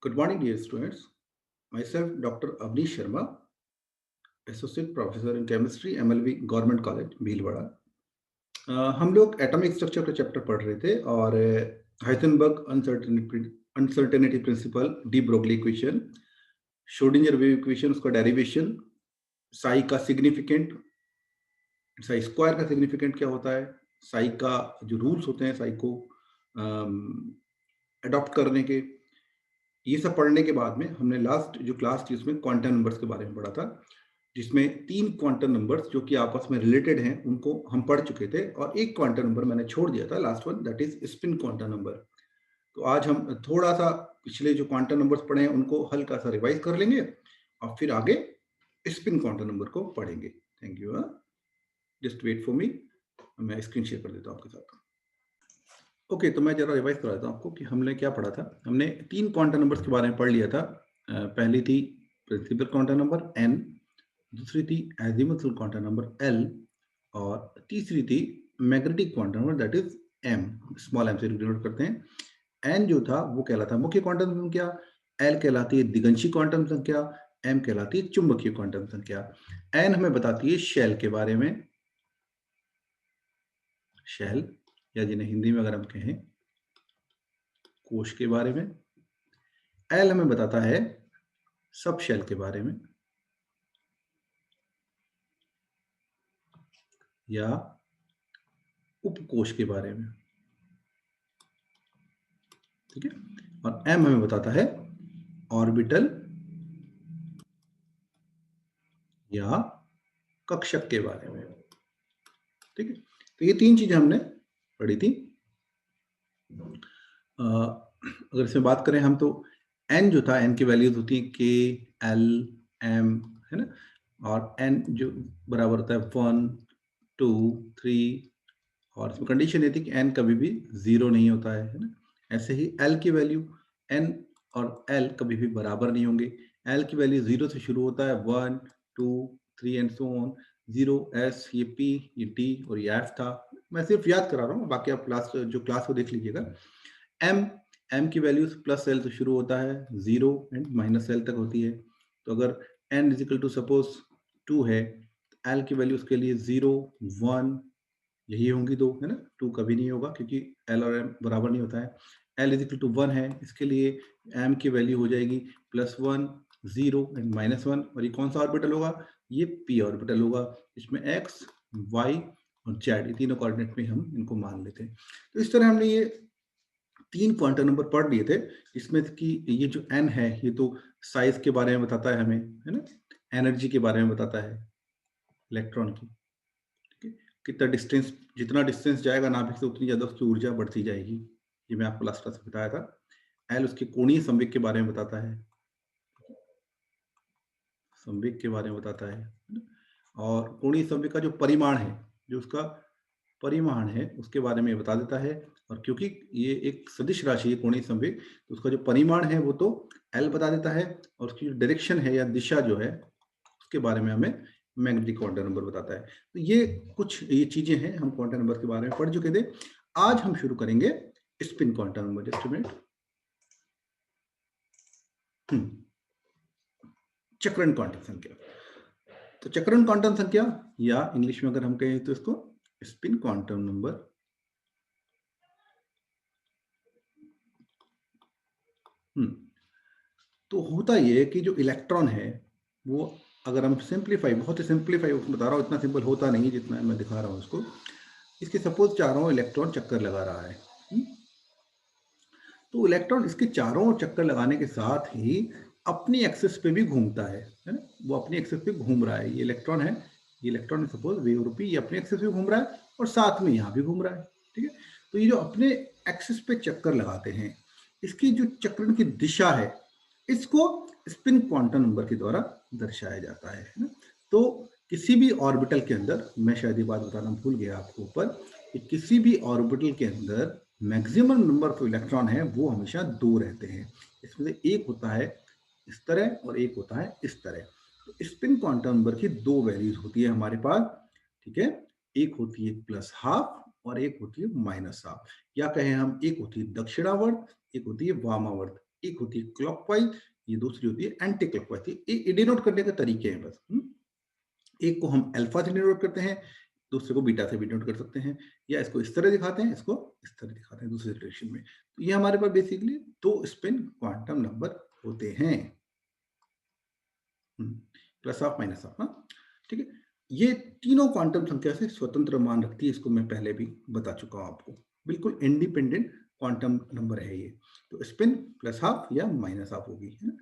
Good morning, dear students. Myself, Dr. Avnish Sharma, Associate Professor in Chemistry, MLV Government College, Bhilwara. हम लोग atomic structure का chapter पढ़ रहे थे और Heisenberg uncertainty principle, de Broglie equation, Schrodinger wave equation, उसका derivation, Sai का significant, Sai square का सिग्निफिकेंट क्या होता है, साई का जो रूल्स होते हैं साई को अडॉप्ट करने के, ये सब पढ़ने के बाद में हमने लास्ट जो क्लास थी उसमें क्वांटम नंबर्स के बारे में पढ़ा था, जिसमें 3 क्वांटम नंबर्स जो कि आपस में रिलेटेड हैं उनको हम पढ़ चुके थे और एक क्वांटम नंबर मैंने छोड़ दिया था, last one, that is spin quantum number. तो आज हम थोड़ा सा पिछले जो क्वांटम नंबर्स पढ़े हैं उनको हल्का सा रिवाइज कर लेंगे और फिर आगे स्पिन क्वांटम नंबर को पढ़ेंगे। Thank you. Just wait for me, मैं स्क्रीन शेयर कर देता हूँ आपके साथ। ओके, तो मैं जरा रिवाइज करा देता हूँ आपको कि हमने क्या पढ़ा था। हमने 3 क्वांटम नंबर्स के बारे में पढ़ लिया था। पहली थी प्रिंसिपल क्वांटम नंबर n, दूसरी थी एजिमुथल क्वांटम नंबर l और तीसरी थी magnetic quantum number that is m, small m से डिनोट करते हैं। n जो था वो कहलाता है मुख्य क्वांटम संख्या, l कहलाती है दिगंशी क्वांटम संख्या, m कहलाती है चुंबकीय क्वांटम संख्या। n हमें बताती है शेल के बारे में, शेल या जिन्हें हिंदी में अगर हम कहें कोश के बारे में। एल हमें बताता है सब शेल के बारे में या उपकोश के बारे में, ठीक है। और एम हमें बताता है ऑर्बिटल या कक्षक के बारे में, ठीक है। तो ये 3 चीजें हमने पढ़ी थी। अगर इसमें बात करें हम तो एन जो था, एन की वैल्यूज होती है के, एल, एम, है ना। और एन जो बराबर होता है 1, 2, 3 और इसमें कंडीशन ये थी कि एन कभी भी 0 नहीं होता है ना। ऐसे ही एल की वैल्यू, एन और एल कभी भी बराबर नहीं होंगे। एल की वैल्यू 0 से शुरू होता है, 1, 2, 3 एंड सो ऑन। 0 एस, ये पी, ये टी और ये एफ था। मैं सिर्फ याद करा रहा हूँ, बाकी आप क्लास को देख लीजिएगा। एम, एम की वैल्यूज प्लस एल से शुरू होता है, 0 एंड माइनस एल तक होती है। तो अगर n is equal to suppose 2 है, एल की वैल्यू उसके लिए 0, 1 यही होंगी दो, है ना। 2 कभी नहीं होगा क्योंकि एल और एम बराबर नहीं होता है। एल इज इक्वल टू 1 है, इसके लिए एम की वैल्यू हो जाएगी +1, 0 एंड -1। और ये कौन सा ऑर्बिटल होगा? ये पी ऑर्बिटल होगा। इसमें एक्स, वाई और जेड, ये तीनों कोऑर्डिनेट में हम इनको मान लेते हैं। तो इस तरह हमने ये 3 क्वांटम नंबर पढ़ लिए थे। इसमें कि ये जो एन है ये तो साइज के बारे में बताता है हमें, है ना। एनर्जी के बारे में बताता है इलेक्ट्रॉन की, ठीक है। कितना डिस्टेंस, जितना डिस्टेंस जाएगा नाभिक से उतनी ज्यादा उसकी ऊर्जा बढ़ती जाएगी। ये मैं आपको लास्ट क्लास में बताया था। एल उसके कोणीय संवेग के बारे में बताता है, संवेग के बारे में बताता है ना? और कोणीय संवेग का जो परिमाण है, जो उसका परिमाण है उसके बारे में बता देता है। और क्योंकि ये एक सदिश राशि है कोणीय संवेग, तो उसका जो परिमाण है वो तो एल बता देता है, और उसकी जो डायरेक्शन है या दिशा जो है उसके बारे में हमें मैग्नेटिक क्वांटम नंबर बताता है। तो ये कुछ ये चीजें हैं हम क्वांटम नंबर के बारे में पढ़ चुके थे। आज हम शुरू करेंगे spin quantum number. Just minute. चक्रण क्वांटम संख्या। तो चक्रण क्वांटम संख्या या इंग्लिश में अगर हम कहें तो इसको स्पिन क्वांटम नंबर। तो होता ये है कि जो इलेक्ट्रॉन है वो, अगर हम सिंप्लीफाई, बहुत ही सिंप्लीफाई बता रहा हूँ, इतना सिंपल होता नहीं है जितना मैं दिखा रहा हूँ इसको। इसके सपोज चारों इलेक्ट्रॉन चक्कर लगा रहा है, तो इलेक्ट्रॉन इसके चारों ओर चक्कर लगाने के साथ ही अपनी एक्सिस पे भी घूमता है ना। वो अपनी एक्सिस पे घूम रहा है। ये इलेक्ट्रॉन है, ये इलेक्ट्रॉन सपोज वेव रूपी, ये अपने एक्सिस पे घूम रहा है और साथ में यहाँ भी घूम रहा है, ठीक है। तो ये जो अपने एक्सिस पे चक्कर लगाते हैं, इसकी जो चक्रण की दिशा है इसको स्पिन क्वांटम नंबर के द्वारा दर्शाया जाता है ना। तो किसी भी ऑर्बिटल के अंदर, मैं शायद ये बात बताना भूल गया आपको ऊपर, कि किसी भी ऑर्बिटल के अंदर मैक्सिमम नंबर ऑफ इलेक्ट्रॉन है वो हमेशा 2 रहते हैं। इसमें से एक होता है इस तरह और एक होता है इस तरह। तो स्पिन क्वांटम नंबर की 2 वैल्यूज होती है हमारे पास, ठीक है। एक होती है +12 और एक होती है -12, या कहें हम एक होती है दक्षिणावर्त, एक होती है वामावर्त। एक होती है क्लॉकवाइज, ये दूसरी होती है एंटी क्लॉकवाइज। ये डिनोट करने के तरीके हैं बस। एक को हम अल्फा से डिनोट करते हैं, दूसरे को बीटा से भी डिनोट कर सकते हैं, या इसको इस तरह दिखाते हैं, इसको इस तरह दिखाते हैं दूसरे डायरेक्शन में। तो ये हमारे पास बेसिकली 2 स्पिन क्वांटम नंबर होते हैं, प्लस ऑफ माइनस ऑफ। हाँ, ठीक है। ये तीनों क्वांटम संख्या से स्वतंत्र मान रखती है, इसको मैं पहले भी बता चुका हूं आपको। बिल्कुल इंडिपेंडेंट क्वांटम नंबर है ये। तो स्पिन प्लस हाफ या माइनस हाफ होगी, है ना।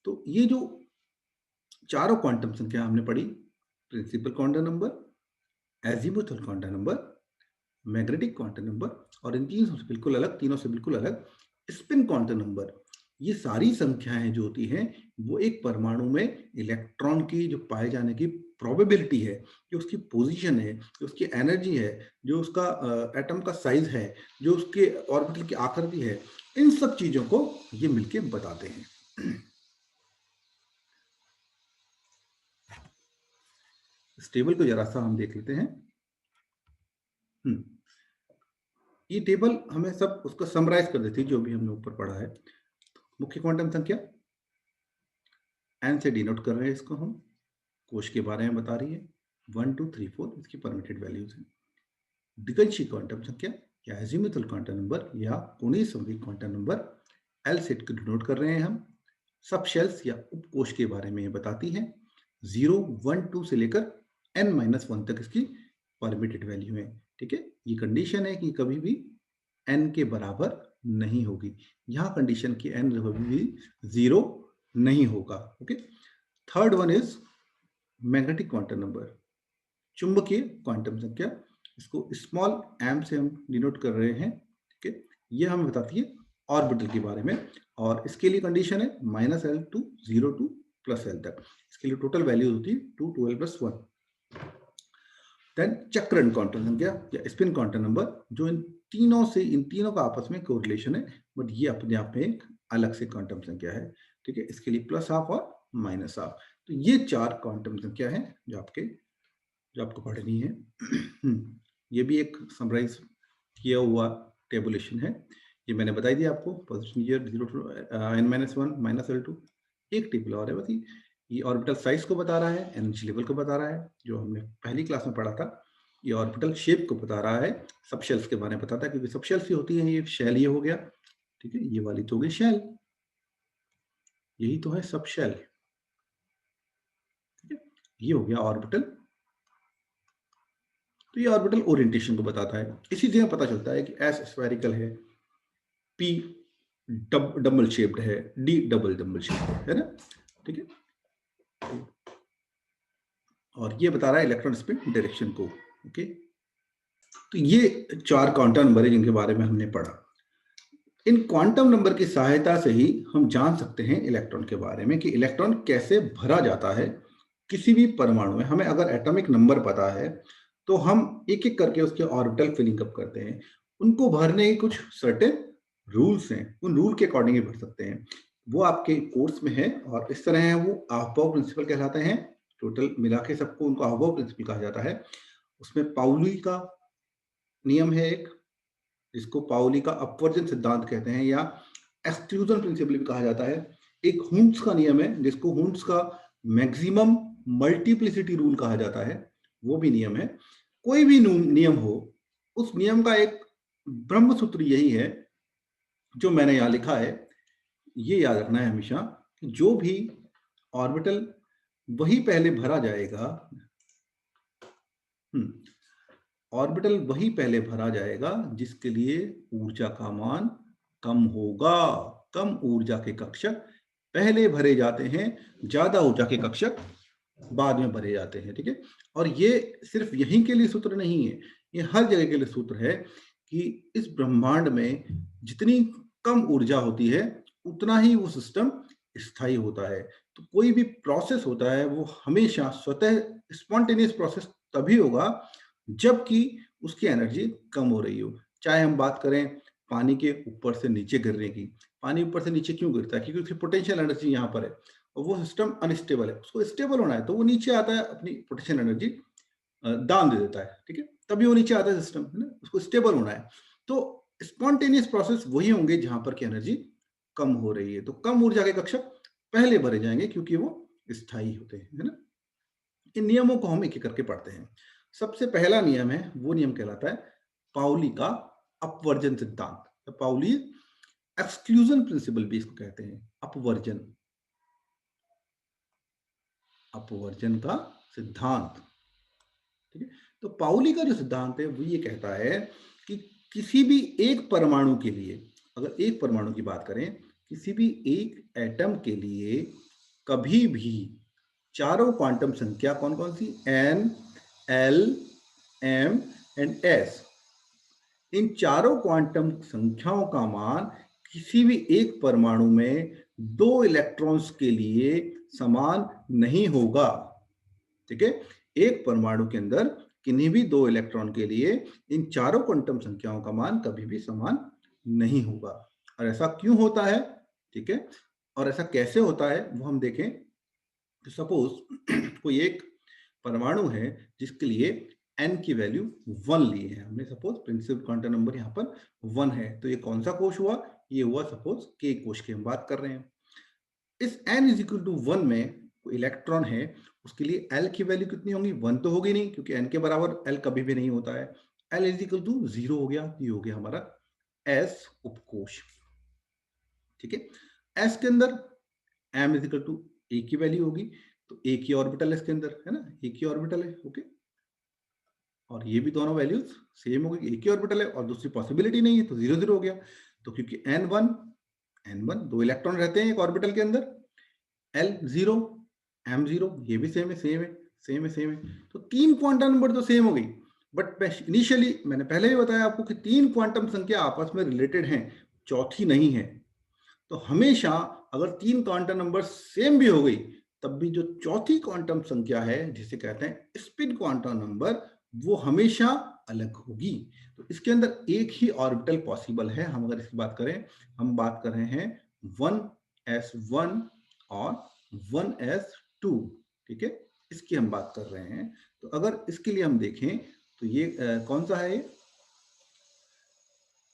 तो ये जो चारों क्वांटम संख्या हमने पढ़ी, principal quantum number, azimuthal quantum number, magnetic quantum number, और इन तीनों से बिल्कुल अलग स्पिन क्वांटम नंबर। ये सारी संख्याएं जो होती हैं वो एक परमाणु में इलेक्ट्रॉन की जो पाए जाने की प्रोबेबिलिटी है, जो उसकी पोजीशन है, जो उसकी एनर्जी है, जो उसका एटम का साइज है, जो उसके ऑर्बिटल की आकृति है, इन सब चीजों को ये मिलके बताते हैं। इस टेबल को जरा सा हम देख लेते हैं। ये टेबल हमें सब उसको समराइज कर देती है जो भी हमने ऊपर पढ़ा है। मुख्य क्वांटम संख्या एन से डिनोट कर रहे हैं इसको हम, कोश के बारे में बता रही है, 1 2 3 4 इसकी परमिटेड वैल्यूज हैं। दिगंशी क्वांटम संख्या या एजीमुथल क्वांटम नंबर या कोणीय संवेग क्वांटम नंबर, एल सेट को डिनोट कर रहे हैं हम। सब शेल्स या उपकोश के बारे में ये बताती है। 0 1 2 से लेकर n-1 तक इसकी परमिटेड वैल्यू है, ठीक है। ये कंडीशन है कि कभी भी n के बराबर नहीं होगी। यहाँ कंडीशन की n कभी भी 0 नहीं होगा, okay. Third one is magnetic quantum number, चुंबकीय क्वांटम संख्या, इसको स्मॉल m से हम डिनोट कर रहे हैं, ठीक है। ये हमें बताती है ऑर्बिटल के बारे में, और इसके लिए कंडीशन है -L टू 0 टू +L तक। इसके लिए टोटल वैल्यू होती है 2 12 + 1। देन चक्रण क्वांटम संख्या या स्पिन क्वांटम नंबर, जो इन तीनों का आपस में कोरिलेशन है, बट ये अपने आप में एक अलग से क्वांटम संख्या है, ठीक है। इसके लिए प्लस हाफ और माइनस हाफ। तो ये 4 क्वांटम संख्या है जो आपको पढ़नी है। ये भी एक समराइज किया हुआ टेबुलेशन है, ये मैंने बताई दी आपको। पोजीशन ईयर 0 टू n-1 -L2। एक टेबल और है बस, ये ऑर्बिटल साइज को बता रहा है, एनर्जी लेवल को बता रहा है, जो हमने पहली क्लास में पढ़ा था। ये ऑर्बिटल शेप को बता रहा है, सब शेल्स के बारे में बताता है, क्योंकि सब शेल्स ही होती हैं। ये शेल ये हो गया, ठीक है। ये वाली तो हो गई शेल, यही तो है सब शेल, ठीक है। ये हो गया ऑर्बिटल। तो ये ऑर्बिटल ओरिएंटेशन को बताता है। इसी से पता चलता है कि एस स्फेरिकल है, पी डबल शेप्ड है, डी डबल शेप्ड है ना, ठीक है। और ये बता रहा है इलेक्ट्रॉन स्पिन डायरेक्शन को, ओके। तो ये 4 क्वांटम नंबर है जिनके बारे में हमने पढ़ा। इन क्वांटम नंबर की सहायता से ही हम जान सकते हैं इलेक्ट्रॉन के बारे में, कि इलेक्ट्रॉन कैसे भरा जाता है किसी भी परमाणु में। हमें अगर एटॉमिक नंबर पता है तो हम एक एक करके उसके ऑर्बिटल फिलिंग अप करते हैं। उनको भरने के कुछ सर्टेन रूल्स हैं, उन रूल के अकॉर्डिंग ही भर सकते हैं। वो आपके कोर्स में है और इस तरह है, वो अहबाउ प्रिंसिपल कहलाते हैं। टोटल मिला के सबको उनको अहबाउ प्रिंसिपल कहा जाता है। उसमें पाउली का नियम है एक, जिसको पाउली का अपवर्जन सिद्धांत कहते हैं, या एक्सक्लूजन प्रिंसिपल भी कहा जाता है। एक हुंड्स का नियम है, जिसको हुंड्स का मैक्सिमम मल्टीप्लिसिटी रूल कहा जाता है, वो भी नियम है। कोई भी नियम हो, उस नियम का एक ब्रह्म सूत्र यही है जो मैंने यहां लिखा है। ये याद रखना है हमेशा कि जो भी ऑर्बिटल वही पहले भरा जाएगा, ऑर्बिटल वही पहले भरा जाएगा जिसके लिए ऊर्जा का मान कम होगा। कम ऊर्जा के कक्षक पहले भरे जाते हैं, ज्यादा ऊर्जा के कक्षक बाद में भरे जाते हैं, ठीक है। और ये सिर्फ यहीं के लिए सूत्र नहीं है, ये हर जगह के लिए सूत्र है कि इस ब्रह्मांड में जितनी कम ऊर्जा होती है उतना ही वो सिस्टम स्थायी होता है। तो कोई भी प्रोसेस होता है वो हमेशा स्वतः स्पॉन्टेनियस प्रोसेस तभी होगा जबकि उसकी एनर्जी कम हो रही हो। चाहे हम बात करें पानी के ऊपर से नीचे गिरने की, पानी ऊपर से नीचे क्यों गिरता है? क्योंकि उसकी पोटेंशियल एनर्जी यहाँ पर है और वो सिस्टम अनस्टेबल है। उसको स्टेबल होना है तो वो नीचे आता है, अपनी पोटेंशियल एनर्जी दान दे देता है, ठीक है, तभी वो नीचे आता है सिस्टम, है ना। उसको स्टेबल होना है। तो स्पॉन्टेनियस प्रोसेस वही होंगे जहां पर की एनर्जी कम हो रही है, तो कम ऊर्जा के कक्षक पहले भरे जाएंगे क्योंकि वो स्थायी होते हैं, है ना। इन नियमों को हम एक एक करके पढ़ते हैं। सबसे पहला नियम है, वो नियम कहलाता है पाउली का अपवर्जन सिद्धांत। तो पाउली एक्सक्लूजन प्रिंसिपल भी इसको कहते हैं, अपवर्जन, अपवर्जन का सिद्धांत। ठीक है, तो पाउली का जो सिद्धांत है वो ये कहता है कि किसी भी एक परमाणु के लिए, अगर एक परमाणु की बात करें, किसी भी एक एटम के लिए कभी भी चारों क्वांटम संख्या कौन कौन सी, N, L, M and S, इन चारों क्वांटम संख्याओं का मान किसी भी एक परमाणु में दो इलेक्ट्रॉन्स के लिए समान नहीं होगा। ठीक है, एक परमाणु के अंदर किन्हीं भी दो इलेक्ट्रॉन के लिए इन चारों क्वांटम संख्याओं का मान कभी भी समान नहीं होगा। और ऐसा क्यों होता है, ठीक है, और ऐसा कैसे होता है वो हम देखें। तो सपोज कोई एक परमाणु है जिसके लिए n की वैल्यू 1 ली है हमने, सपोज प्रिंसिपल क्वांटम नंबर यहाँ पर 1 है, तो ये कौन सा कोश हुआ, ये हुआ सपोज k कोश की हम बात कर रहे हैं। इस n इज इक्वल टू 1 में इलेक्ट्रॉन है, उसके लिए l की वैल्यू कितनी होगी, 1 तो होगी नहीं क्योंकि n के बराबर l कभी भी नहीं होता है। l इज इक्वल टू 0 हो गया, ये हो गया हमारा s उपकोश। ठीक है, s के अंदर m is equal to a की वैल्यू होगी, तो a की ऑर्बिटल है इसके अंदर, है ना, a की ऑर्बिटल है, ओके। और ये भी दोनों वैल्यूज सेम हो गई, एक ही ऑर्बिटल है और दूसरी पॉसिबिलिटी नहीं है, तो 0 0 हो गया। तो क्योंकि n1 दो इलेक्ट्रॉन रहते हैं एक ऑर्बिटल के अंदर, l0 m0 ये भी सेम है, सेम है, सेम है, सेम है, तो तीन क्वांटम नंबर तो सेम हो गई। बट इनिशियली मैंने पहले भी बताया आपको कि तीन क्वांटम संख्या आपस में रिलेटेड हैं, चौथी नहीं है। तो हमेशा अगर तीन क्वांटम नंबर सेम भी हो गई, तब भी जो चौथी क्वांटम संख्या है जिसे कहते हैं स्पिन क्वांटम नंबर, वो हमेशा अलग होगी। तो इसके अंदर एक ही ऑर्बिटल पॉसिबल है। हम अगर इसकी बात करें, हम बात कर रहे हैं 1s1 और 1s2, ठीक है, इसकी हम बात कर रहे हैं। तो अगर इसके लिए हम देखें तो ये कौन सा है,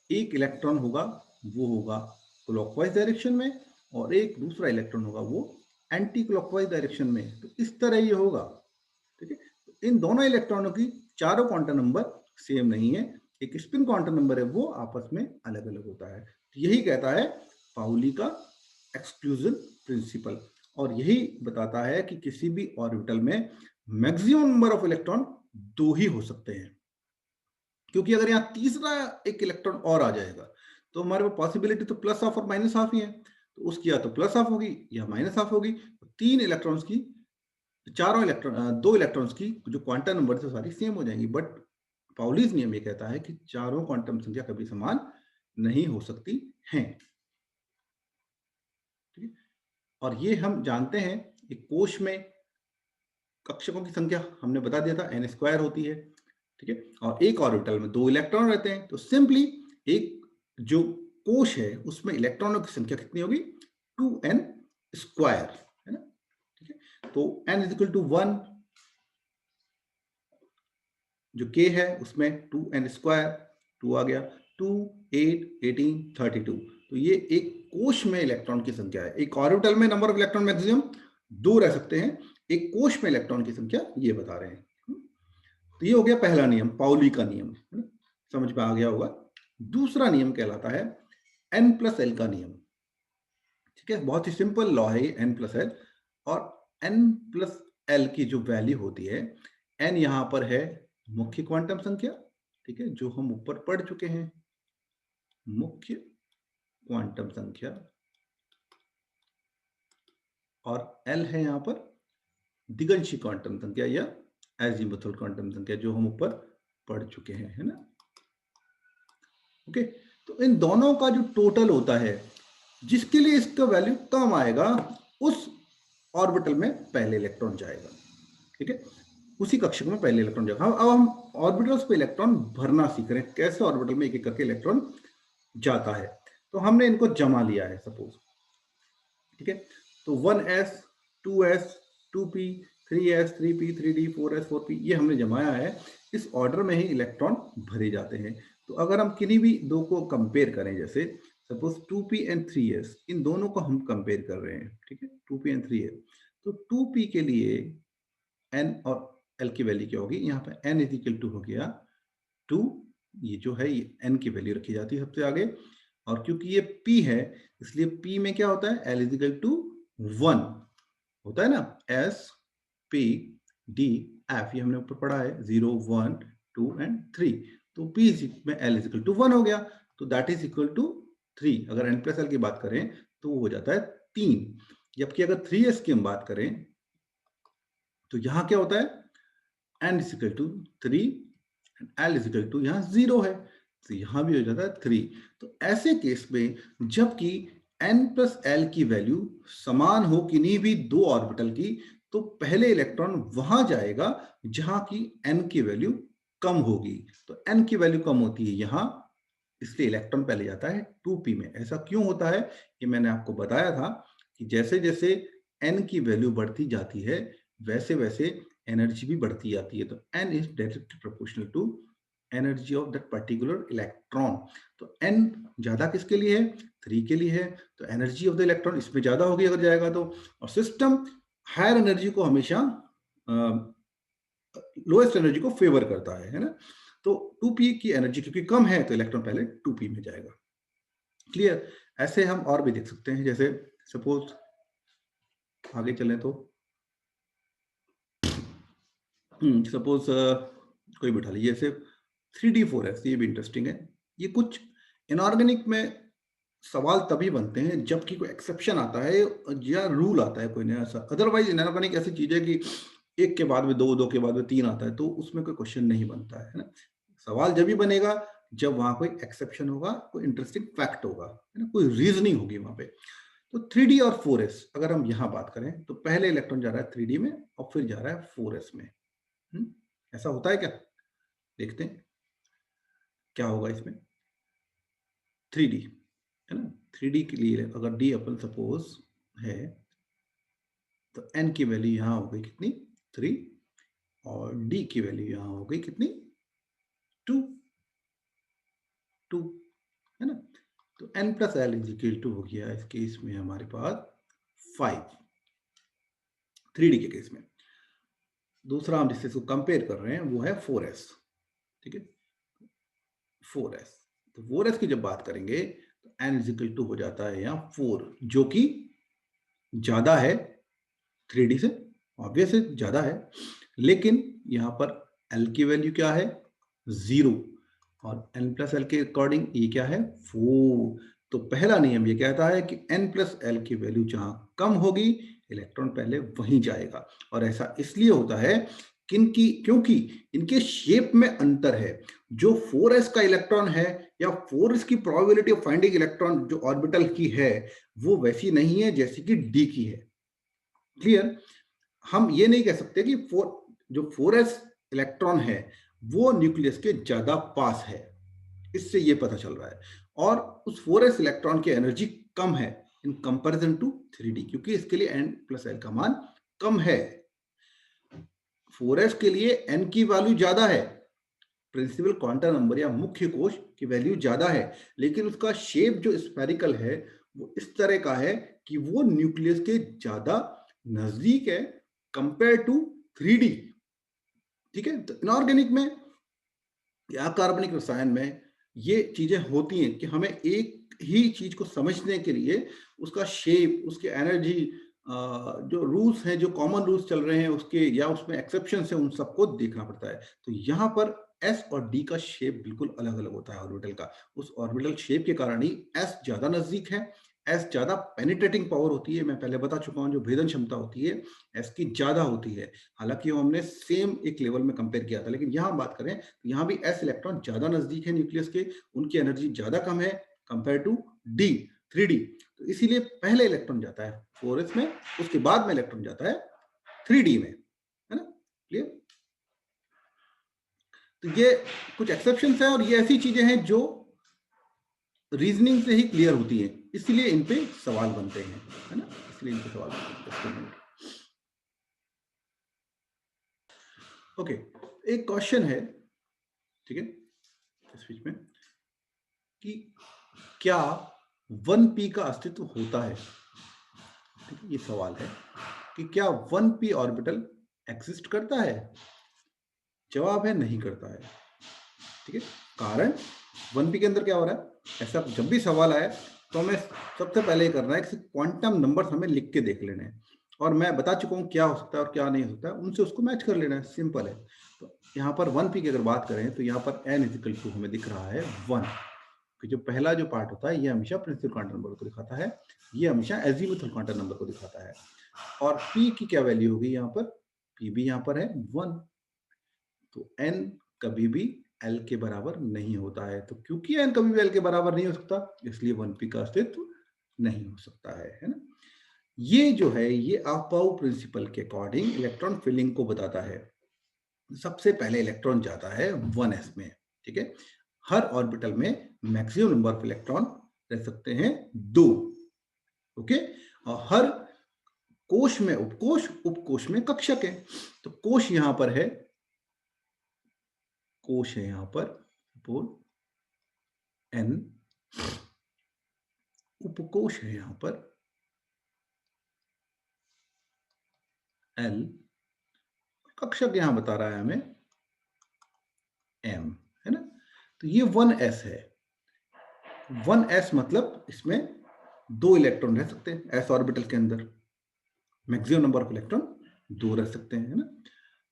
ये एक इलेक्ट्रॉन होगा वो होगा क्लॉकवाइज डायरेक्शन में, और एक दूसरा इलेक्ट्रॉन होगा वो एंटी क्लॉकवाइज डायरेक्शन में। तो इस तरह ये होगा, ठीक है। तो इन दोनों इलेक्ट्रॉनों की चारों क्वांटम नंबर सेम नहीं है, एक स्पिन क्वांटम नंबर है वो आपस में अलग अलग होता है। तो यही कहता है पाउली का एक्सक्लूजन प्रिंसिपल, और यही बताता है कि किसी भी ऑर्बिटल में मैक्सिमम नंबर ऑफ इलेक्ट्रॉन दो ही हो सकते हैं, क्योंकि अगर यहाँ तीसरा एक इलेक्ट्रॉन और आ जाएगा तो हमारे पास पॉसिबिलिटी तो प्लस हाफ और माइनस हाफ ही है, तो उसकी या तो प्लस हाफ होगी या माइनस हाफ होगी। तो तीन इलेक्ट्रॉन्स की, चारों इलेक्ट्रॉन, दो इलेक्ट्रॉन्स की जो क्वांटम नंबर है सारी सेम हो जाएंगी। बट पाउलीज नियम ये कहता है कि चारों क्वांटम संख्या कभी समान नहीं हो सकती हैं, ठीक है। और ये हम जानते हैं, एक कोश में कक्षकों की संख्या हमने बता दिया था n² होती है, ठीक है, और एक ऑर्बिटल में दो इलेक्ट्रॉन रहते हैं, तो सिंपली एक जो कोश है उसमें इलेक्ट्रॉनों की संख्या कितनी होगी, 2n², है ना, ठीक है। तो n इज इक्वल टू 1, जो k है उसमें 2n², 2 आ गया, 2 8 18 32। तो ये एक कोश में इलेक्ट्रॉन की संख्या है। एक ऑर्बिटल में नंबर ऑफ इलेक्ट्रॉन मैक्सिमम दो रह सकते हैं, एक कोश में इलेक्ट्रॉन की संख्या ये बता रहे हैं। तो ये हो गया पहला नियम, पाउली का नियम, है ना, समझ में आ गया होगा। दूसरा नियम कहलाता है n+l का नियम, ठीक है, बहुत ही सिंपल लॉ है ये n+l। और n+l की जो वैल्यू होती है, n यहां पर है मुख्य क्वांटम संख्या, ठीक है, जो हम ऊपर पढ़ चुके हैं, मुख्य क्वांटम संख्या, और l है यहां पर दिगंशी क्वांटम संख्या या एजीमुथल क्वांटम संख्या, जो हम ऊपर पढ़ चुके हैं, है ना, ओके। तो इन दोनों का जो टोटल होता है, जिसके लिए इसका वैल्यू कम आएगा उस ऑर्बिटल में पहले इलेक्ट्रॉन जाएगा, ठीक है, उसी कक्षक में पहले इलेक्ट्रॉन जाएगा। अब हम ऑर्बिटल्स पे इलेक्ट्रॉन भरना सीख रहे हैं, कैसे ऑर्बिटल में एक एक करके इलेक्ट्रॉन जाता है। तो हमने इनको जमा लिया है सपोज, ठीक है, तो 1s 2s 2p 3s 3p 3d 4s 4p ये हमने जमाया है। इस ऑर्डर में ही इलेक्ट्रॉन भरे जाते हैं। तो अगर हम किन्हीं भी दो को कंपेयर करें, जैसे सपोज 2p एंड 3s, इन दोनों को हम कंपेयर कर रहे हैं, ठीक है, 2p एंड 3s। तो 2p के लिए n और l की वैल्यू क्या होगी, यहाँ पे n इज इक्वल टू हो गया 2, ये जो है ये n की वैल्यू रखी जाती है सबसे आगे, और क्योंकि ये p है इसलिए p में क्या होता है, l इज इक्वल टू 1 होता है ना, s p d f, ये हमने ऊपर पढ़ा है 0 1 2 एंड 3, तो p में l इज इक्वल टू 1 हो गया, तो दैट इज इक्वल टू 3। अगर n प्लस l की बात करें तो वो हो जाता है 3, जबकि अगर 3s की हम बात करें तो यहां क्या होता है, n is equal to 3 and l is equal to यहाँ 0 है, तो यहां भी हो जाता है 3। तो ऐसे केस में जबकि n प्लस l की वैल्यू समान हो किन्हीं भी दो ऑर्बिटल की, तो पहले इलेक्ट्रॉन वहां जाएगा जहां की n की वैल्यू कम होगी। तो n की वैल्यू कम होती है यहां, इसलिए इलेक्ट्रॉन पहले जाता है 2p में। ऐसा क्यों होता है, ये मैंने आपको बताया था कि जैसे जैसे n की वैल्यू बढ़ती जाती है वैसे वैसे एनर्जी भी बढ़ती जाती है। तो n is directly proportional to energy of that particular electron. तो n ज्यादा किसके लिए है, 3 के लिए है, तो एनर्जी ऑफ द इलेक्ट्रॉन इसमें ज्यादा होगी अगर जाएगा तो। और सिस्टम हायर एनर्जी को हमेशा लोएस्ट एनर्जी को फेवर करता है ना। तो 2p की एनर्जी क्योंकि कम है तो इलेक्ट्रॉन पहले 2p में जाएगा। क्लियर। ऐसे हम और भी देख सकते हैं, जैसे सपोज आगे चलें तो सपोज कोई बिठा लीजिए जैसे 3d4s, ये भी इंटरेस्टिंग है। ये कुछ इनऑर्गेनिक में सवाल तभी बनते हैं जबकि कोई एक्सेप्शन आता है या रूल आता है कोई नया सा। अदरवाइज इनऑर्गेनिक ऐसी चीज है कि एक के बाद में दो, दो के बाद में तीन आता है, तो उसमें कोई क्वेश्चन नहीं बनता है ना। सवाल जब भी बनेगा जब वहां कोई एक्सेप्शन होगा, कोई इंटरेस्टिंग फैक्ट होगा, है ना, कोई रीजनिंग होगी वहां पे। तो 3d और 4s अगर हम यहां बात करें तो पहले इलेक्ट्रॉन जा रहा है 3d में और फिर जा रहा है 4s में। ऐसा होता है क्या, देखते हैं क्या होगा इसमें। 3d है ना, 3d के लिए अगर d अपन सपोज है तो n की वैल्यू यहां हो गई कितनी, 3, और d की वैल्यू यहां हो गई कितनी, 2, 2 है ना। तो n plus l is equal to हो गया इस केस में हमारे पास 5, 3d के केस में। दूसरा हम जिससे इसको कंपेयर कर रहे हैं वो है 4s, ठीक है, 4s। तो 4s की जब बात करेंगे तो n इज इक्वल टू हो जाता है यहाँ 4, जो कि ज्यादा है 3d से, ऑब्वियस है ज्यादा है, लेकिन यहाँ पर l की वैल्यू क्या है, 0, और n प्लस एल के अकॉर्डिंग ये क्या है, 4। तो पहला नियम ये कहता है कि n प्लस एल की वैल्यू जहां कम होगी इलेक्ट्रॉन पहले वहीं जाएगा। और ऐसा इसलिए होता है क्योंकि इनके शेप में अंतर है। जो 4s का इलेक्ट्रॉन है या 4s की प्रोबेबिलिटी ऑफ फाइंडिंग इलेक्ट्रॉन जो ऑर्बिटल की है वो वैसी नहीं है जैसी कि d की है। क्लियर। हम ये नहीं कह सकते कि जो 4s इलेक्ट्रॉन है वो न्यूक्लियस के ज्यादा पास है, इससे ये पता चल रहा है। और उस 4s इलेक्ट्रॉन की एनर्जी कम है इन कंपैरिजन टू 3d, क्योंकि इसके लिए n प्लस एल का मान कम है। 4s के लिए n की वैल्यू ज्यादा है, प्रिंसिपल क्वांटम नंबर या मुख्य कोश की वैल्यू ज्यादा है, लेकिन उसका शेप जो स्फेरिकल है वो इस तरह का है कि वो न्यूक्लियस के ज्यादा नजदीक है कंपेयर टू 3d। ठीक है। तो इनऑर्गेनिक में या कार्बनिक रसायन में ये चीजें होती हैं कि हमें एक ही चीज को समझने के लिए उसका शेप, उसके एनर्जी, जो रूल्स हैं, जो कॉमन रूल्स चल रहे हैं उसके, या उसमें एक्सेप्शन है, उन सबको देखना पड़ता है। तो यहाँ पर एस और डी का शेप बिल्कुल अलग अलग होता है ऑर्बिटल का। उस ऑर्बिटल शेप के कारण ही एस ज्यादा नजदीक है, एस ज्यादा पेनिट्रेटिंग पावर होती है, मैं पहले बता चुका हूँ, जो भेदन क्षमता होती है एस की ज्यादा होती है। हालांकि वो हमने सेम एक लेवल में कंपेयर किया था, लेकिन यहाँ बात करें तो यहाँ भी एस इलेक्ट्रॉन ज्यादा नजदीक है न्यूक्लियस के, उनकी एनर्जी ज्यादा कम है कंपेयर टू डी, 3d। तो इसीलिए पहले इलेक्ट्रॉन जाता है 4s में, उसके बाद में इलेक्ट्रॉन जाता है 3d में, है ना। क्लियर। तो ये कुछ एक्सेप्शंस है और ये ऐसी चीजें हैं जो रीजनिंग से ही क्लियर होती है, इसलिए इन पे सवाल बनते हैं, है ना, इसलिए इन पे सवाल बनते हैं। ओके, एक क्वेश्चन है, ठीक है, इस बीच में, कि क्या 1p का अस्तित्व होता है? ठीक है, ये सवाल है कि क्या 1p ऑर्बिटल एग्जिस्ट करता है? जवाब है नहीं करता है। ठीक है, कारण 1p के अंदर क्या हो रहा है, ऐसा जब भी सवाल आए तो हमें सबसे पहले ये करना है कि क्वांटम नंबर्स हमें लिख के देख लेने हैं, और मैं बता चुका हूँ क्या हो सकता है और क्या नहीं हो सकता है, उनसे उसको मैच कर लेना है, सिंपल है। तो यहाँ पर 1p की अगर बात करें तो यहाँ पर n इजिकल टू हमें दिख रहा है 1, कि जो पहला जो पार्ट होता है ये हमेशा प्रिंसिपल क्वांटम नंबर को दिखाता है, ये हमेशा एजीमुथल क्वांटम नंबर को दिखाता है। और p की क्या वैल्यू होगी यहाँ पर, p भी यहाँ पर है 1, तो n कभी भी l के बराबर नहीं होता है। तो क्योंकि n कभी भी l के बराबर नहीं हो सकता, इसलिए 1p का अस्तित्व नहीं हो सकता है ना। ये जो है ये अपाउ प्रिंसिपल के अकॉर्डिंग इलेक्ट्रॉन फिलिंग को बताता है। सबसे पहले इलेक्ट्रॉन जाता है 1s में, ठीक है। हर ऑर्बिटल में मैक्सिमम नंबर ऑफ इलेक्ट्रॉन रह सकते हैं 2, ओके। और हर कोश में उपकोश, उपकोश में कक्षक है। तो कोश यहां पर है, कोश है यहां पर सपोज n, उपकोश है यहां पर l, कक्षक यहां बता रहा है हमें m, है ना। तो ये 1s है। 1s मतलब इसमें 2 इलेक्ट्रॉन रह सकते हैं s ऑर्बिटल के अंदर, मैक्सिमम नंबर ऑफ इलेक्ट्रॉन 2 रह सकते हैं, है ना।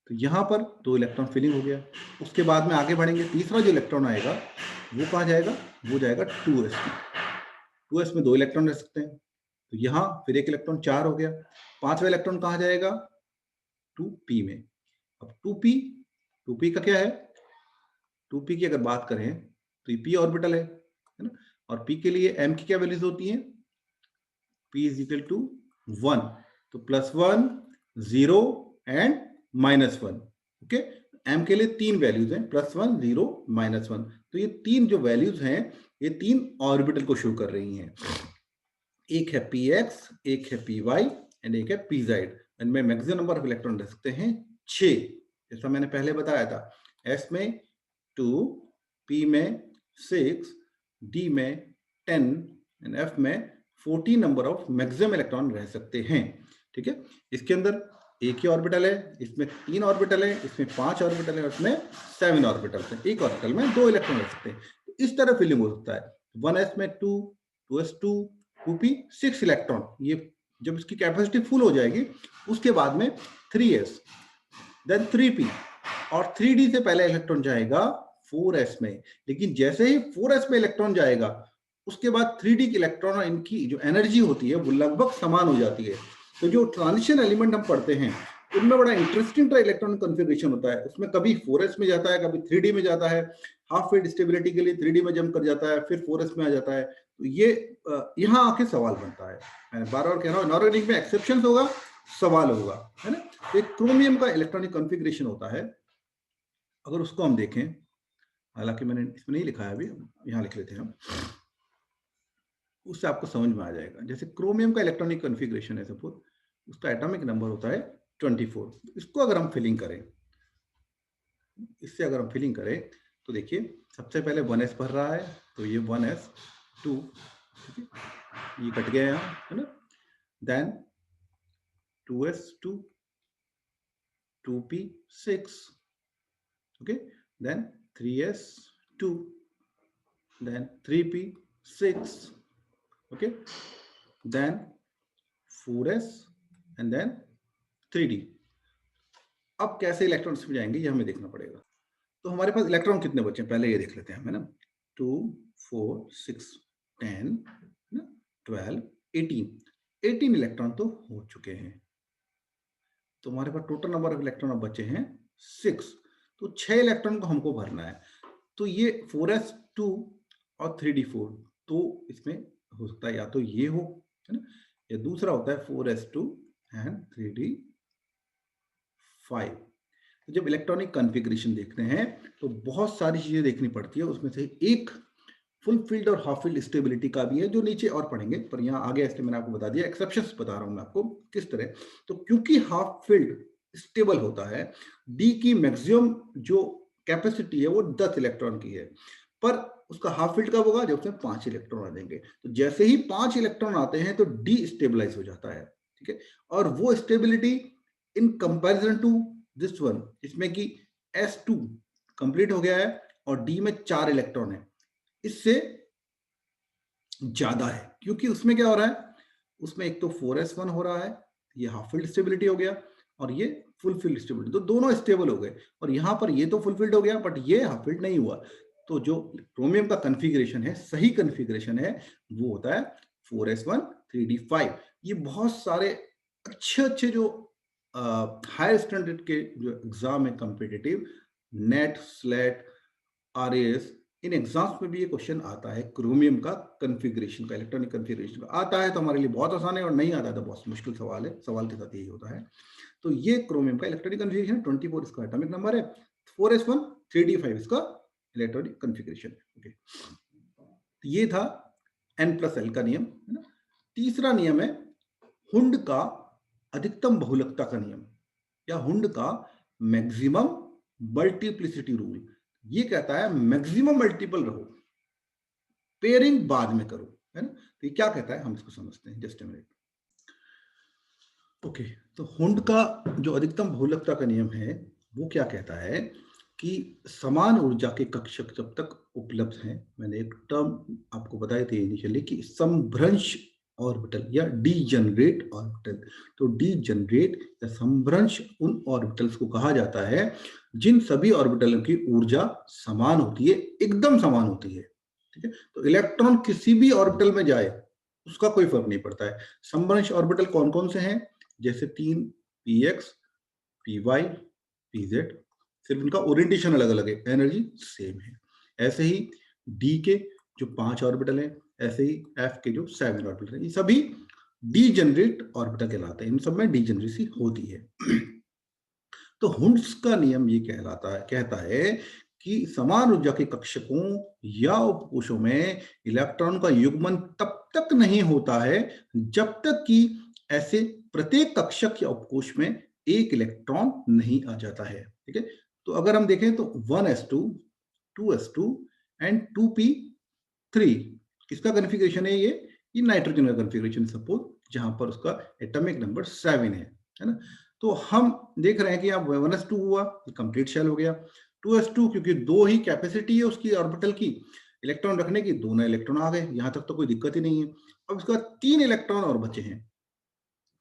तो यहां पर 2 इलेक्ट्रॉन फिलिंग हो गया। उसके बाद में आगे बढ़ेंगे, तीसरा जो इलेक्ट्रॉन आएगा वो कहां जाएगा, वो जाएगा 2s में। 2s में 2 इलेक्ट्रॉन रह सकते हैं, तो यहां फिर 1 इलेक्ट्रॉन 4 हो गया। पांचवा इलेक्ट्रॉन कहां जाएगा, 2p में। अब 2p का क्या है, 2p की अगर बात करें तो ये p ऑर्बिटल है ना। और p के लिए m की क्या वैल्यूज होती हैं, p इज इक्वल टू 1, तो +1, 0 एंड -1, ओके। m के लिए 3 वैल्यूज हैं, +1, 0, -1। तो ये 3 जो वैल्यूज हैं ये 3 ऑर्बिटल को शो कर रही हैं। एक है px, एक है py एंड एक है pz। इनमें मैक्सिमम नंबर ऑफ इलेक्ट्रॉन रह सकते हैं 6, जैसा मैंने पहले बताया था। s में 2, p में 6, d में 10 एंड f में 14 नंबर ऑफ मैक्सिमम इलेक्ट्रॉन रह सकते हैं, ठीक है। इसके अंदर एक ही ऑर्बिटल है, इसमें 3 ऑर्बिटल है, इसमें 5 ऑर्बिटल है, इसमें 7 ऑर्बिटल है। एक ऑर्बिटल में 2 इलेक्ट्रॉन रह सकते हैं। तो इस तरह फिलिंग हो सकता है। 1s में 2, 2s 2, 2p 6 इलेक्ट्रॉन। ये जब इसकी कैपेसिटी फुल हो जाएगी उसके बाद में 3s, देन 3p, और 3d से पहले इलेक्ट्रॉन जाएगा 4s में। लेकिन जैसे ही 4s में इलेक्ट्रॉन जाएगा उसके बाद 3d के इलेक्ट्रॉन और इनकी जो एनर्जी होती है वो लगभग समान हो जाती है। तो जो ट्रांजिशन एलिमेंट हम पढ़ते हैं उनमें बड़ा इंटरेस्टिंग इलेक्ट्रॉन कॉन्फ़िगरेशन होता है। उसमें कभी 4s में जाता है, कभी 3d में जाता है। हाफ वेट स्टेबिलिटी के लिए 3d में जंप कर जाता है, फिर 4s में आ जाता है। तो ये यहाँ आके सवाल बनता है। मैं बार बार कह रहा हूँ, इनऑर्गेनिक में एक्सेप्शन होगा, सवाल होगा, है ना। तो एक क्रोमियम का इलेक्ट्रॉनिक कॉन्फ़िगरेशन होता है, अगर उसको हम देखें, हालांकि मैंने इसमें नहीं लिखा है अभी, यहाँ लिख लेते हैं हम, उससे आपको समझ में आ जाएगा। जैसे क्रोमियम का इलेक्ट्रॉनिक कॉन्फ़िगरेशन है सपोज, उसका एटॉमिक नंबर होता है 24। इसको अगर हम फिलिंग करें, इससे अगर हम फिलिंग करें तो देखिए सबसे पहले 1s भर रहा है, तो ये 1s 2, ठीक है, ये कट गया यहाँ, है ना। Then 2s 2, 2p 6, okay, then 3s 2, then 3p 6, okay, then 4s and then 3d। अब कैसे इलेक्ट्रॉन में जाएंगे ये हमें देखना पड़ेगा। तो हमारे पास इलेक्ट्रॉन कितने बचे पहले ये देख लेते हैं, है ना। 2, 4, 6, 10, 12, 18 इलेक्ट्रॉन तो हो चुके हैं। तो हमारे पास टोटल नंबर ऑफ इलेक्ट्रॉन अब बचे हैं 6। तो 6 इलेक्ट्रॉन को हमको भरना है। तो ये 4s 2 और 3d 4, तो इसमें हो सकता है या तो ये हो, है ना, या दूसरा होता है 4s 2 एंड 3d 5। तो जब इलेक्ट्रॉनिक कॉन्फ़िगरेशन देखते हैं तो बहुत सारी चीजें देखनी पड़ती है। उसमें से एक फुल फील्ड और हाफ फील्ड स्टेबिलिटी का भी है, जो नीचे और पढ़ेंगे, पर यहाँ आगे इसलिए मैंने आपको बता दिया। एक्सेप्शंस बता रहा हूं मैं आपको किस तरह। तो क्योंकि हाफ फील्ड स्टेबल होता है, डी की मैक्सिमम जो कैपेसिटी है वो 10 इलेक्ट्रॉन की है, पर उसका हाफ फील्ड कब होगा? जब उसमें 5 इलेक्ट्रॉन आ जाएंगे। तो जैसे ही 5 इलेक्ट्रॉन आते हैं तो डी स्टेबलाइज हो जाता है, ठीक है। और वो stability in comparison to this one, इसमें कि S2 कंप्लीट हो गया है और डी में 4 इलेक्ट्रॉन है, इससे ज्यादा है, क्योंकि उसमें क्या हो रहा है, उसमें एक तो 4s1 हो रहा है, ये हाफ फील्ड स्टेबिलिटी हो गया, और ये फुल फील्ड स्टेबिलिटी, तो दोनों स्टेबल हो गए। और यहां पर ये तो फुल फील्ड हो गया बट ये हाफ फील्ड नहीं हुआ। तो जो क्रोमियम का कॉन्फ़िगरेशन है, सही कॉन्फ़िगरेशन है, वो होता है 4s1 3d5। ये बहुत सारे अच्छे अच्छे जो हायर स्टैंडर्ड के जो एग्जाम है कॉम्पिटिटिव, नेट, स्लेट, आरएएस, इन एग्जाम्स में भी ये क्वेश्चन आता है क्रोमियम का कॉन्फ़िगरेशन का, इलेक्ट्रॉनिक कॉन्फ़िगरेशन का। आता है तो हमारे लिए बहुत आसान है, और नहीं आता है तो बहुत मुश्किल सवाल है। सवाल के साथ यही होता है। तो ये क्रोमियम का इलेक्ट्रॉनिक कॉन्फ़िगरेशन 24 इसका एटॉमिक नंबर है, 4s1 3d5 इसका इलेक्ट्रॉनिक कॉन्फ़िगरेशन है। ओके, तो ये था n+l का नियम, है ना। तीसरा नियम है हुंड का अधिकतम बहुलकता का नियम, या हुंड का मैक्सिमम मल्टीप्लिसिटी रूल। ये कहता है मैक्सिमम मल्टीपल रहो, पेयरिंग बाद में करो, है ना। तो ये क्या कहता है हम इसको समझते हैं, जस्ट अ मिनट। ओके, तो हुंड का जो अधिकतम बहुलकता का नियम है वो क्या कहता है कि समान ऊर्जा के कक्षक जब तक उपलब्ध हैं, मैंने एक टर्म आपको बताई थी इनिशियली कि समभ्रंश ऑर्बिटल या डीजनरेट ऑर्बिटल। तो डीजनरेट या समभ्रंश उन ऑर्बिटल्स को कहा जाता है जिन सभी ऑर्बिटलों की ऊर्जा समान होती है, एकदम समान होती है, ठीक है। तो इलेक्ट्रॉन किसी भी ऑर्बिटल में जाए उसका कोई फर्क नहीं पड़ता है। समभ्रंश ऑर्बिटल कौन कौन से हैं? जैसे 3 px, py, pz, सिर्फ इनका ओरिएंटेशन अलग अलग है, एनर्जी सेम है। ऐसे ही डी के जो 5 ऑर्बिटल हैं, ऐसे ही एफ के जो 7 ऑर्बिटल हैं, ये सभी डीजनरेट ऑर्बिटल कहलाते हैं, इन सब में डीजनरेसी होती है। तो हुंड्स का नियम ये कहता है कि समान ऊर्जा के कक्षकों या उपकोशों में इलेक्ट्रॉन का युग्मन तब तक नहीं होता है जब तक कि ऐसे प्रत्येक कक्षक या उपकोश में एक इलेक्ट्रॉन नहीं आ जाता है, ठीक है। तो अगर हम देखें तो 1s2, 2s2 एंड 2p3 किसका कॉन्फ़िगरेशन है? ये नाइट्रोजन का कॉन्फ़िगरेशन, सपोज, जहां पर उसका एटॉमिक नंबर 7 है ना। तो हम देख रहे हैं कि अब 1s2 हुआ, कंप्लीट शेल हो गया। 2s2 क्योंकि दो ही कैपेसिटी है उसकी ऑर्बिटल की इलेक्ट्रॉन रखने की, दोनों इलेक्ट्रॉन आ गए, यहां तक तो कोई दिक्कत ही नहीं है। अब इसका 3 इलेक्ट्रॉन और बचे हैं,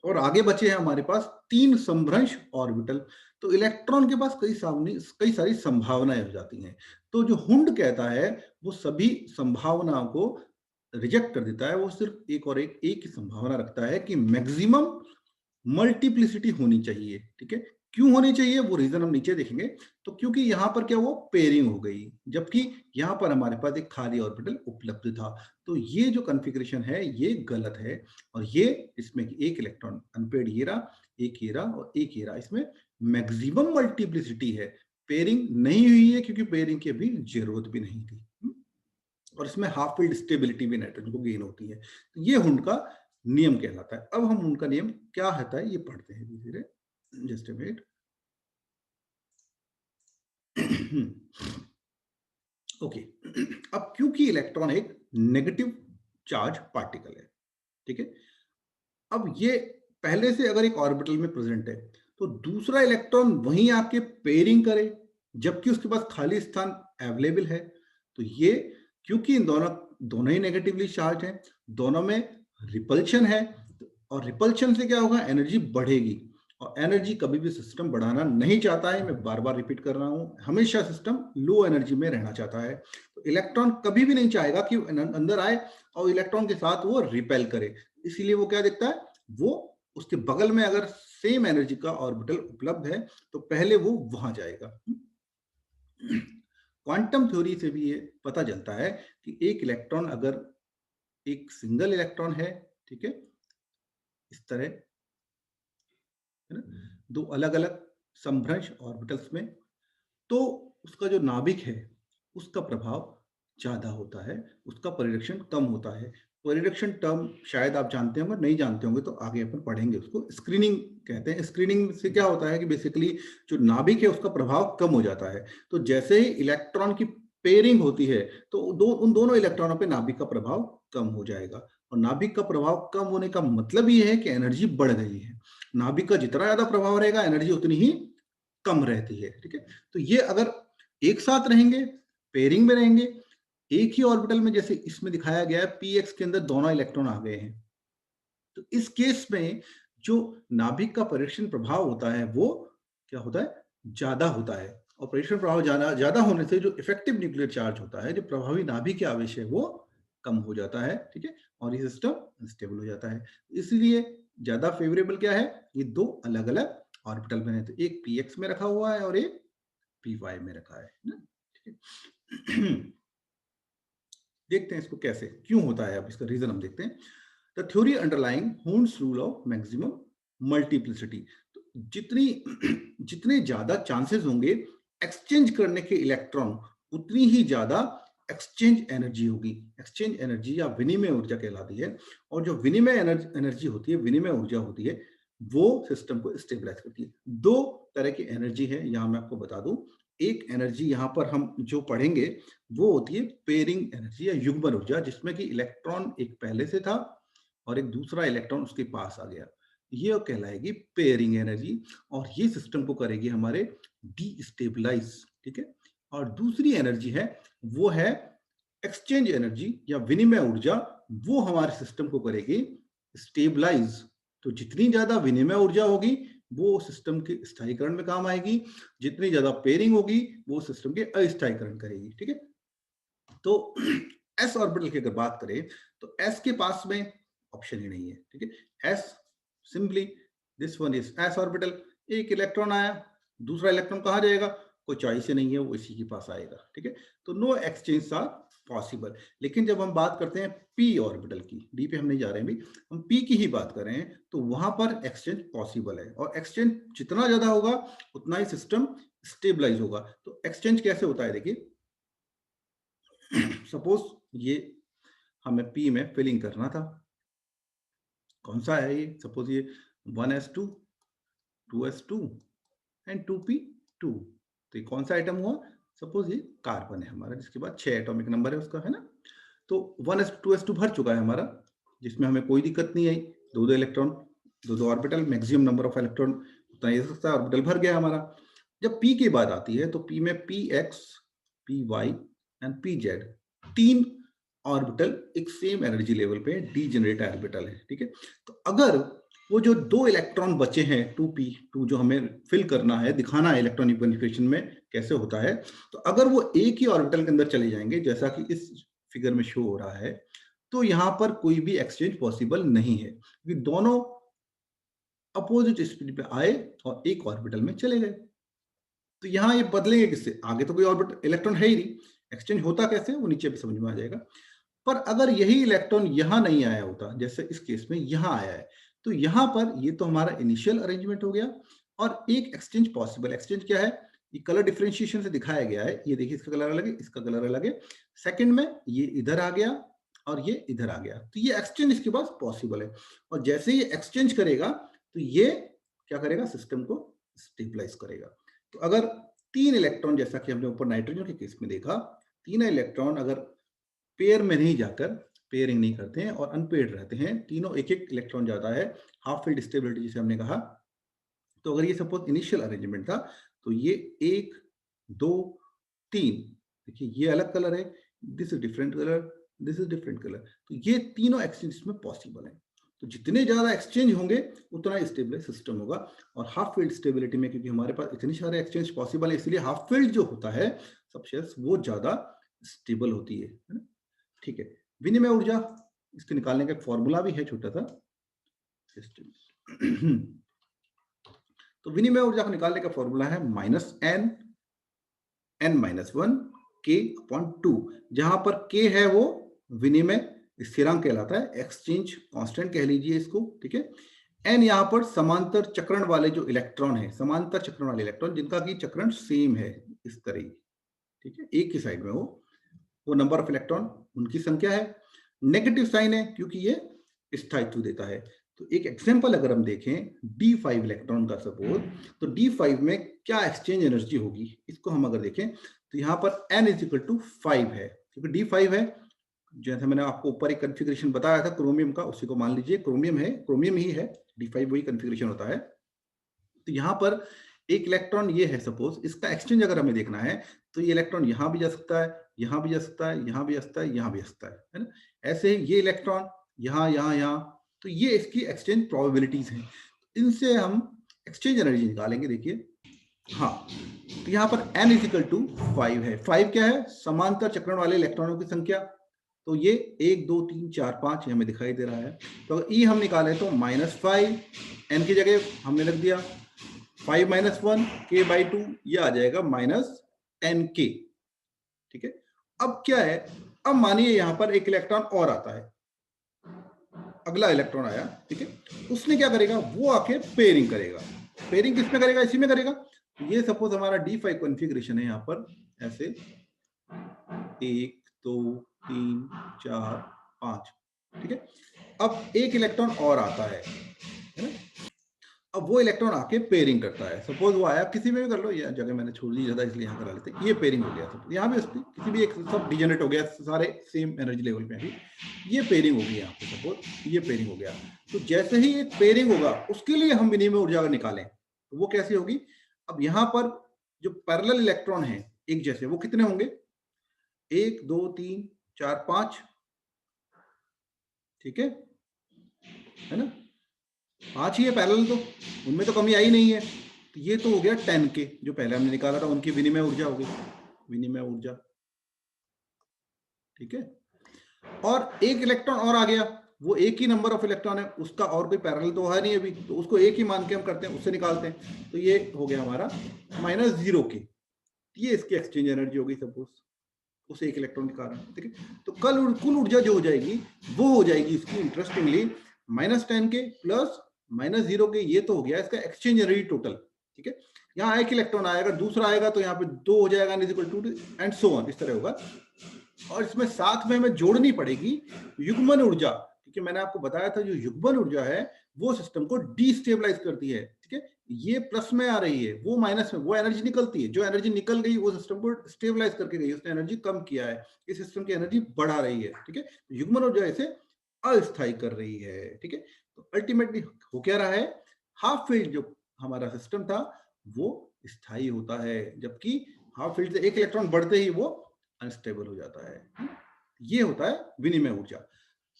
और आगे बचे हैं हमारे पास 3 समभ्रंश ऑर्बिटल। तो इलेक्ट्रॉन के पास कई सारी संभावनाएं हो जाती हैं। तो जो हुंड कहता है वो सभी संभावनाओं को रिजेक्ट कर देता है, वो सिर्फ एक ही संभावना रखता है कि मैक्सिमम मल्टीप्लिसिटी होनी चाहिए, ठीक है। क्यों होनी चाहिए वो रीजन हम नीचे देखेंगे। तो क्योंकि यहां पर क्या, वो पेयरिंग हो गई, जबकि यहां पर हमारे पास एक खाली ऑर्बिटल उपलब्ध था। तो ये जो कॉन्फ़िगरेशन है ये गलत है, और ये इसमें एक इलेक्ट्रॉन अनपेड ये रहा, एक ये रहा और एक ये रहा, इसमें मैक्सिमम मल्टीप्लिसिटी है। पेयरिंग नहीं हुई है क्योंकि पेयरिंग की अभी जरूरत भी नहीं थी, और इसमें हाफ फील्ड स्टेबिलिटी भी नाइट्रोजन को गेन होती है। तो ये हुंड का नियम कहलाता है। अब हम हुंड का नियम क्या होता है ये पढ़ते हैं धीरे धीरे, जस्ट अ मिनट। ओके, अब क्योंकि इलेक्ट्रॉन एक नेगेटिव चार्ज पार्टिकल है, ठीक है। अब ये पहले से अगर एक ऑर्बिटल में प्रेजेंट है तो दूसरा इलेक्ट्रॉन वहीं आके पेयरिंग करे, जबकि उसके पास खाली स्थान अवेलेबल है। तो ये क्योंकि इन दोनों दोनों ही नेगेटिवली चार्ज हैं, दोनों में रिपल्शन है, और रिपल्शन से क्या होगा, एनर्जी बढ़ेगी, और एनर्जी कभी भी सिस्टम बढ़ाना नहीं चाहता है। मैं बार बार रिपीट कर रहा हूं, हमेशा सिस्टम लो एनर्जी में रहना चाहता है। तो इलेक्ट्रॉन कभी भी नहीं चाहेगा कि अंदर आए और इलेक्ट्रॉन के साथ वो रिपेल करे। इसीलिए वो क्या देखता है, वो उसके बगल में अगर सेम एनर्जी का ऑर्बिटल उपलब्ध है तो पहले वो वहां जाएगा। क्वांटम थ्योरी से भी ये पता चलता है कि एक इलेक्ट्रॉन अगर एक सिंगल इलेक्ट्रॉन है, ठीक है, इस तरह, है ना, दो अलग अलग समभ्रंश ऑर्बिटल्स में, तो उसका जो नाभिक है उसका प्रभाव ज्यादा होता है, उसका परिरक्षण कम होता है। परिरक्षण टर्म शायद आप जानते होंगे, नहीं जानते होंगे तो आगे अपन पढ़ेंगे उसको। स्क्रीनिंग कहते हैं। स्क्रीनिंग से क्या होता है कि बेसिकली जो नाभिक है उसका प्रभाव कम हो जाता है। तो जैसे ही इलेक्ट्रॉन की पेयरिंग होती है तो उन दोनों इलेक्ट्रॉनों पे नाभिक का प्रभाव कम हो जाएगा। और नाभिक का प्रभाव कम होने का मतलब ये है कि एनर्जी बढ़ गई है। नाभिक का जितना ज्यादा प्रभाव रहेगा एनर्जी उतनी ही कम रहती है। ठीक है, तो ये अगर एक साथ रहेंगे, पेयरिंग में रहेंगे, एक ही ऑर्बिटल में, जैसे इसमें दिखाया गया है पीएक्स के अंदर दोनों इलेक्ट्रॉन आ गए हैं, तो इस केस में जो नाभिक का परीक्षण प्रभाव होता है वो क्या होता है, ज्यादा होता है। और परीक्षण प्रभाव ज्यादा ज्यादा होने से जो इफेक्टिव न्यूक्लियर चार्ज होता है, जो प्रभावी नाभिक के आवेश है, वो कम हो जाता है। ठीक है, और ये सिस्टम अनस्टेबल हो जाता है। इसलिए ज्यादा फेवरेबल क्या है, ये दो अलग अलग ऑर्बिटल में है, तो एक पीएक्स में रखा हुआ है और एक पी में रखा है ना। ठीक है देखते हैं इसको कैसे क्यों होता है, अब इसका रीजन हम देखते हैं। The theory underlying Hund's rule of maximum multiplicity. तो जितने ज्यादा चांसेस होंगे एक्सचेंज करने के इलेक्ट्रॉन, उतनी ही ज्यादा एक्सचेंज एनर्जी होगी। एक्सचेंज एनर्जी या विनिमय ऊर्जा कहलाती है। और जो विनिमय एनर्जी होती है, विनिमय ऊर्जा होती है, वो सिस्टम को स्टेबलाइज करती है। दो तरह की एनर्जी है, यहां मैं आपको बता दूं। एक एनर्जी यहां पर हम जो पढ़ेंगे वो होती है पेयरिंग एनर्जी या युग्मन ऊर्जा, जिसमें कि इलेक्ट्रॉन एक पहले से था और एक दूसरा इलेक्ट्रॉन उसके पास आ गया, ये कहलाएगी पेयरिंग एनर्जी। और ये सिस्टम को करेगी हमारे डीस्टेबलाइज। ठीक है, और दूसरी एनर्जी है वो है एक्सचेंज एनर्जी या विनिमय ऊर्जा, वो हमारे सिस्टम को करेगी स्टेबलाइज। तो जितनी ज्यादा विनिमय ऊर्जा होगी वो सिस्टम के स्थायीकरण में काम आएगी, जितनी ज्यादा पेयरिंग होगी वो सिस्टम के अस्थायीकरण करेगी। ठीक है, तो एस ऑर्बिटल की अगर बात करें तो एस के पास में ऑप्शन ही नहीं है। ठीक है, S simply this one is S orbital. एक इलेक्ट्रॉन आया, दूसरा इलेक्ट्रॉन कहाँ जाएगा, कोई चॉइस ही नहीं है, वो इसी के पास आएगा। ठीक है, तो नो एक्सचेंज आर पॉसिबल। लेकिन जब हम बात करते हैं पी ऑर्बिटल की, डी पे हम नहीं जा रहे हैं भी, हम पी की ही बात कर रहे हैं, तो वहां पर एक्सचेंज पॉसिबल है। और एक्सचेंज जितना ज्यादा होगा उतना ही सिस्टम स्टेबलाइज होगा। तो एक्सचेंज कैसे होता है, देखिए सपोज ये हमें पी में फिलिंग करना था, कौन सा है ये, सपोज ये 1s2 2s2 एंड 2p2, तो ये कौन सा आइटम हुआ, सपोज ये कार्बन है हमारा, जिसके बाद 6 एटॉमिक नंबर है उसका, है ना। तो 1s2 भर चुका है हमारा, जिसमें हमें कोई दिक्कत नहीं आई। दो इलेक्ट्रॉन, दो orbital, maximum number of electron उतना ही सकता है, ऑर्बिटल भर गया हमारा। जब पी की बात आती है तो पी में p x, p y and p z, तीन ऑर्बिटल एक सेम एनर्जी लेवल पे डीजेनरेट ऑर्बिटल है। ठीक है, तो अगर वो जो दो इलेक्ट्रॉन बचे हैं 2p2, जो हमें फिल करना है, दिखाना है इलेक्ट्रॉनिक कॉन्फ़िगरेशन में कैसे होता है, तो अगर वो एक ही ऑर्बिटल के अंदर चले जाएंगे, जैसा कि इस फिगर में शो हो रहा है, तो यहां पर कोई भी एक्सचेंज पॉसिबल नहीं है, क्योंकि दोनों अपोजिट स्पीड पे आए और एक ऑर्बिटल में चले गए। तो यहां ये बदलेंगे किससे, आगे तो कोई ऑर्बिटल इलेक्ट्रॉन है ही नहीं, एक्सचेंज होता कैसे वो नीचे भी समझ में आ जाएगा। पर अगर यही इलेक्ट्रॉन यहां नहीं आया होता, जैसे इस केस में यहां आया है, तो यहां पर ये तो हमारा इनिशियल अरेंजमेंट हो गया और एक एक्सचेंज पॉसिबल। एक्सचेंज क्या है, ये कलर डिफरेंशिएशन से दिखाया गया है, ये देखिए इसका कलर अलग है, इसका कलर अलग है। सेकंड में ये इधर आ गया और ये इधर आ गया, तो ये एक्सचेंज इसके पास पॉसिबल है। और जैसे ये एक्सचेंज करेगा तो ये क्या करेगा, सिस्टम को स्टेबलाइज करेगा। तो अगर तीन इलेक्ट्रॉन, जैसा कि हमने ऊपर नाइट्रोजन के केस में देखा, तीन इलेक्ट्रॉन अगर पेयर में नहीं जाकर पेयरिंग नहीं करते हैं और अनपेयर्ड रहते हैं, तीनों एक एक इलेक्ट्रॉन जाता है, हाफ फील्ड स्टेबिलिटी जिसे हमने कहा। तो अगर ये सपोज इनिशियल अरेंजमेंट था, तो ये 1 2 3, देखिए ये अलग कलर है, this is different colour, this is different colour, तो ये तीनों एक्सचेंज इसमें पॉसिबल है। तो जितने ज्यादा एक्सचेंज होंगे उतना स्टेबलाइज सिस्टम होगा। और हाफ फील्ड स्टेबिलिटी में, क्योंकि हमारे पास इतने सारे एक्सचेंज पॉसिबल है, इसलिए हाफ फील्ड जो होता है सब शेल्स, वो ज्यादा स्टेबल होती है ना। ठीक है, विनिमय ऊर्जा, इसके निकालने का एक फॉर्मूला भी है छोटा सा सिस्टम। तो विनिमय ऊर्जा को निकालने का फॉर्मूला है -n(n-1) k/2, जहां पर k है वो विनिमय स्थिरांक कहलाता है, एक्सचेंज कांस्टेंट कह लीजिए इसको। ठीक है, n यहां पर समांतर चक्रण वाले जो इलेक्ट्रॉन है, समांतर चक्रण वाले इलेक्ट्रॉन जिनका की चक्रण सेम है इस तरह, ठीक है, एक ही साइड में वो नंबर ऑफ इलेक्ट्रॉन, उनकी संख्या है। नेगेटिव साइन है क्योंकि ये स्थायित्व देता है। तो एक एग्जांपल अगर हम देखें D5 इलेक्ट्रॉन का सपोज, तो D5 में क्या एक्सचेंज एनर्जी होगी, इसको हम अगर देखें तो यहाँ पर n इज इक्वल टू 5 है, क्योंकि d 5 है। जैसे मैंने आपको ऊपर एक कॉन्फ़िगरेशन बताया था क्रोमियम का, उसी को मान लीजिए क्रोमियम है, क्रोमियम ही है, d5 वही कॉन्फ़िगरेशन होता है। तो यहाँ पर एक इलेक्ट्रॉन ये है सपोज, इसका एक्सचेंज अगर हमें देखना है तो ये इलेक्ट्रॉन यहाँ भी जा सकता है, यहाँ भी जा सकता है, यहाँ भी जा सकता है, यहाँ भी जा सकता है ना। ऐसे ही ये इलेक्ट्रॉन यहाँ यहाँ यहाँ, तो ये इसकी एक्सचेंज प्रोबेबिलिटीज हैं। इनसे हम एक्सचेंज एनर्जी निकालेंगे। देखिए हाँ, तो यहाँ पर n इज इक्वल टू 5 है। 5 क्या है? समांतर चक्रण वाले इलेक्ट्रॉनों की संख्या। तो ये 1 2 3 4 5 हमें दिखाई दे रहा है। तो अगर E हम निकालें तो -5, n की जगह हमने रख दिया 5 - 1 k/2, ये आ जाएगा -10k। ठीक है, अब क्या है, अब मानिए यहां पर एक इलेक्ट्रॉन और आता है, अगला इलेक्ट्रॉन आया, ठीक है, उसने क्या करेगा, वो आके पेयरिंग करेगा। पेयरिंग किसमें करेगा? इसी में करेगा। ये सपोज हमारा d5 कॉन्फ़िगरेशन है, यहां पर ऐसे 1 2 3 4 5, ठीक है। अब एक इलेक्ट्रॉन और आता है ना, अब वो इलेक्ट्रॉन आके पेयरिंग करता है। सपोज वो आया, किसी में भी कर लो, ये जगह मैंने छोड़ दी ज्यादा इसलिए यहाँ करा लेते हैं। ये पेयरिंग हो गया, सब यहाँ भी किसी भी एक, सब डिजेनरेट हो गया, सारे सेम एनर्जी लेवल पे भी। ये पेयरिंग होगी यहाँ पे, सपोज ये पेयरिंग हो गया। तो जैसे ही एक पेयरिंग होगा, उसके लिए हम विनिमय ऊर्जा निकालें तो वो कैसी होगी? अब यहाँ पर जो पैरेलल इलेक्ट्रॉन है एक जैसे, वो कितने होंगे? 1 2 3 4 5, ठीक है ना, 5 ही है पैरेलल, तो उनमें तो कमी आई नहीं है। तो ये तो हो गया 10k, जो पहले हमने निकाला था, उनकी विनिमय ऊर्जा हो गई, विनिमय ऊर्जा। ठीक है, और एक इलेक्ट्रॉन और आ गया, वो एक ही नंबर ऑफ इलेक्ट्रॉन है, उसका और कोई पैरेलल तो है नहीं अभी, तो उसको एक ही मान के हम करते हैं, उससे निकालते हैं। तो ये हो गया हमारा -0k। ये इसकी एक्सचेंज एनर्जी हो गई सपोज, उस एक इलेक्ट्रॉन के कारण। ठीक है, तो कुल ऊर्जा जो हो जाएगी वो हो जाएगी इसकी, इंटरेस्टिंगली, -10k प्लस -0k। ये तो हो गया इसका एक्सचेंज एनर्जी टोटल। ठीक है, यहाँ एक इलेक्ट्रॉन आएगा, दूसरा आएगा, तो यहाँ पे 2 हो जाएगा, एंड सो ऑन, इस तरह होगा। और इसमें साथ में हमें जोड़नी पड़ेगी युग्मन ऊर्जा, क्योंकि मैंने आपको बताया था जो युग्मन ऊर्जा है वो सिस्टम को डिस्टेबलाइज करती है। ठीक है, ये प्लस में आ रही है, वो माइनस में, वो एनर्जी निकलती है, जो एनर्जी निकल गई वो सिस्टम को स्टेबलाइज करके गई, उसने एनर्जी कम किया है, इस सिस्टम की एनर्जी बढ़ा रही है। ठीक है, युग्मन ऊर्जा इसे अस्थायी कर रही है। ठीक है, तो अल्टीमेटली हो क्या रहा है, हाफ फील्ड जो हमारा सिस्टम था वो स्थायी होता है, जबकि हाफ फील्ड से एक इलेक्ट्रॉन बढ़ते ही वो अनस्टेबल हो जाता है। ये होता है विनिमय ऊर्जा।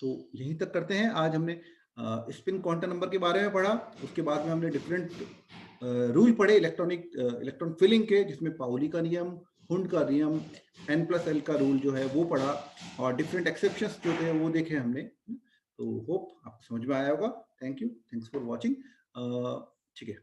तो यहीं तक करते हैं। आज हमने स्पिन क्वांटम नंबर के बारे में पढ़ा, उसके बाद में हमने डिफरेंट रूल पढ़े इलेक्ट्रॉन फिलिंग के, जिसमें पाउली का नियम, हुंड का नियम, n+l का रूल जो है वो पढ़ा, और डिफरेंट एक्सेप्शंस जो थे वो देखे हमने। तो होप आपको समझ में आया होगा। Thank you, thanks for watching. ठीक है।